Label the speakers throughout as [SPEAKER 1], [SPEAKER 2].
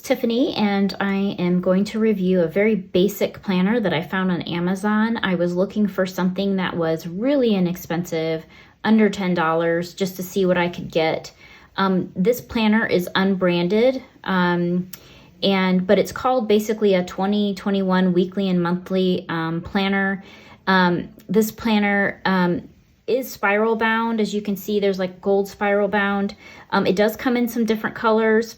[SPEAKER 1] Tiffany, and I am going to review a very basic planner that I found on Amazon. I was looking for something that was really inexpensive, under $10, just to see what I could get. This planner is unbranded, but it's called basically a 2021 weekly and monthly planner. This planner is spiral bound. As you can see, there's like gold spiral bound. It does come in some different colors.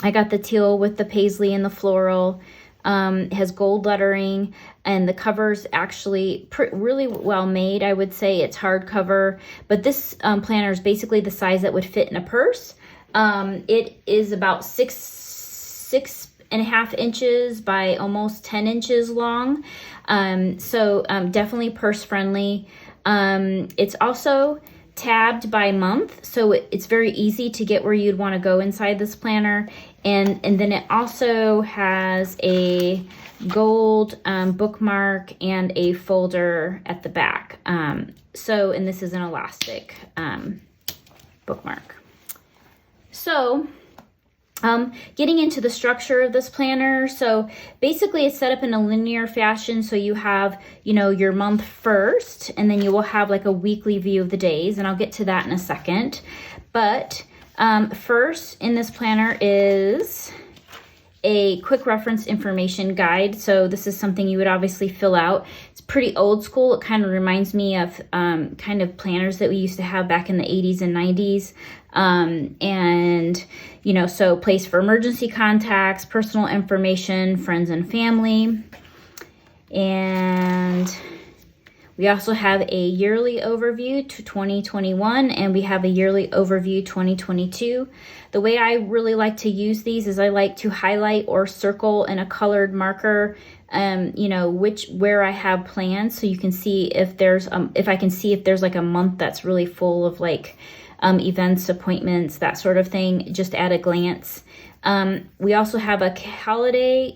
[SPEAKER 1] I got the teal with the paisley and the floral. It has gold lettering, and the cover's actually really well made. I would say it's hardcover, but this planner is basically the size that would fit in a purse. It is about six and a half inches by almost 10 inches long. So definitely purse friendly. It's also tabbed by month, so it's very easy to get where you'd want to go inside this planner. And then it also has a gold bookmark and a folder at the back. And this is an elastic bookmark. So getting into the structure of this planner. So basically it's set up in a linear fashion. So you have, your month first, and then you will have like a weekly view of the days. And I'll get to that in a second. But first in this planner is a quick reference information guide. So this is something you would obviously fill out. It's pretty old school. It kind of reminds me of kind of planners that we used to have back in the 80s and 90s. So place for emergency contacts, personal information, friends and family. And we also have a yearly overview to 2021, and we have a yearly overview 2022. The way I really like to use these is I like to highlight or circle in a colored marker, where I have plans, so you can see if there's like a month that's really full of like events, appointments, that sort of thing, just at a glance. We also have a holiday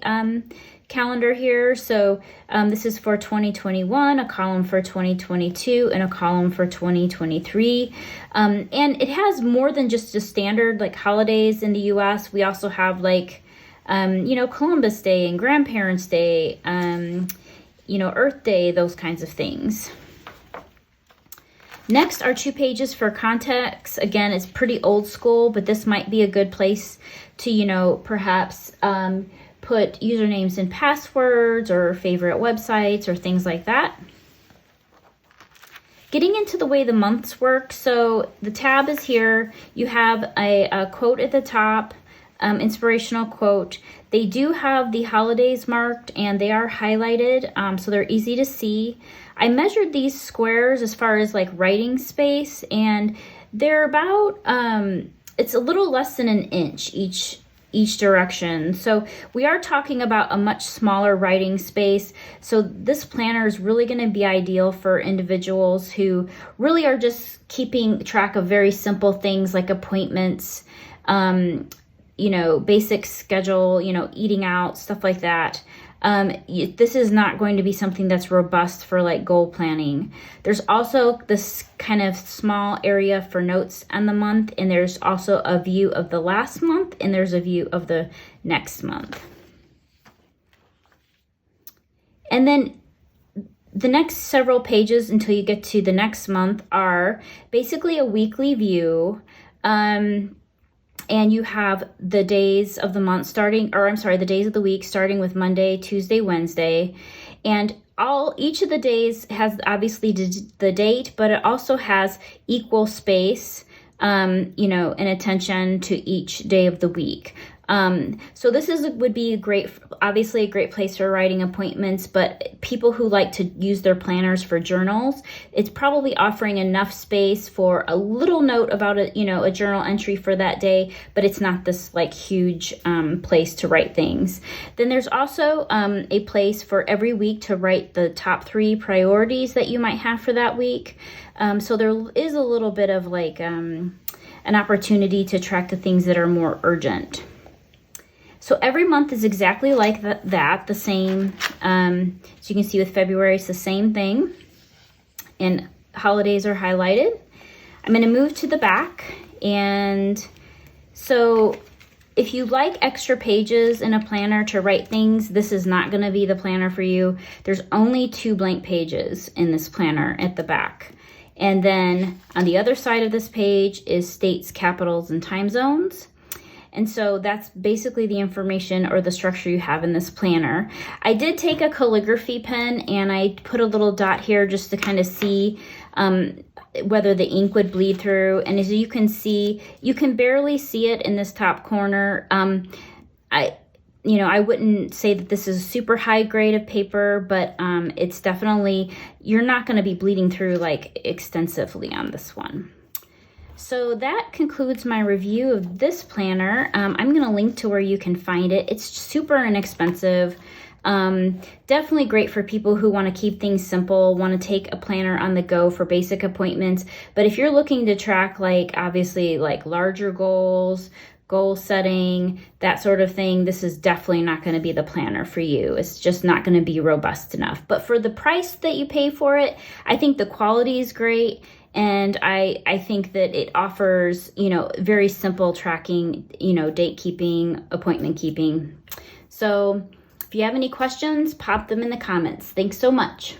[SPEAKER 1] calendar here. So this is for 2021, a column for 2022, and a column for 2023. And it has more than just a standard like holidays in the US. We also have like, Columbus Day and Grandparents' Day, Earth Day, those kinds of things. Next are 2 pages for context. Again, it's pretty old school, but this might be a good place to, perhaps put usernames and passwords or favorite websites or things like that. Getting into the way the months work. So the tab is here. You have a quote at the top, inspirational quote. They do have the holidays marked and they are highlighted, so they're easy to see. I measured these squares as far as like writing space, and they're about, it's a little less than an inch each direction. So we are talking about a much smaller writing space. So this planner is really going to be ideal for individuals who really are just keeping track of very simple things like appointments, basic schedule, eating out, stuff like that. This is not going to be something that's robust for like goal planning. There's also this kind of small area for notes on the month, and there's also a view of the last month, and there's a view of the next month. And then the next several pages until you get to the next month are basically a weekly view. And you have the days of the month the days of the week starting with Monday, Tuesday, Wednesday. And each of the days has obviously the date, but it also has equal space, and attention to each day of the week. So this would be obviously a great place for writing appointments, but people who like to use their planners for journals, it's probably offering enough space for a little note about a journal entry for that day, but it's not this like huge place to write things. Then there's also a place for every week to write the top 3 priorities that you might have for that week. So there is a little bit of like an opportunity to track the things that are more urgent. So every month is exactly like that, the same. So you can see with February, it's the same thing. And holidays are highlighted. I'm going to move to the back. And so if you like extra pages in a planner to write things, this is not going to be the planner for you. There's only 2 blank pages in this planner at the back. And then on the other side of this page is states, capitals, and time zones. And so that's basically the information or the structure you have in this planner. I did take a calligraphy pen and I put a little dot here just to kind of see whether the ink would bleed through. And as you can see, you can barely see it in this top corner. I wouldn't say that this is super high grade of paper, but it's definitely, you're not going to be bleeding through like extensively on this one. So that concludes my review of this planner. I'm going to link to where you can find it. It's super inexpensive. Definitely great for people who want to keep things simple, want to take a planner on the go for basic appointments. But if you're looking to track, like, obviously, like larger goals, goal setting, that sort of thing, this is definitely not going to be the planner for you. It's just not going to be robust enough. But for the price that you pay for it, I think the quality is great. And I think that it offers, very simple tracking, date keeping, appointment keeping. So if you have any questions, pop them in the comments. Thanks so much.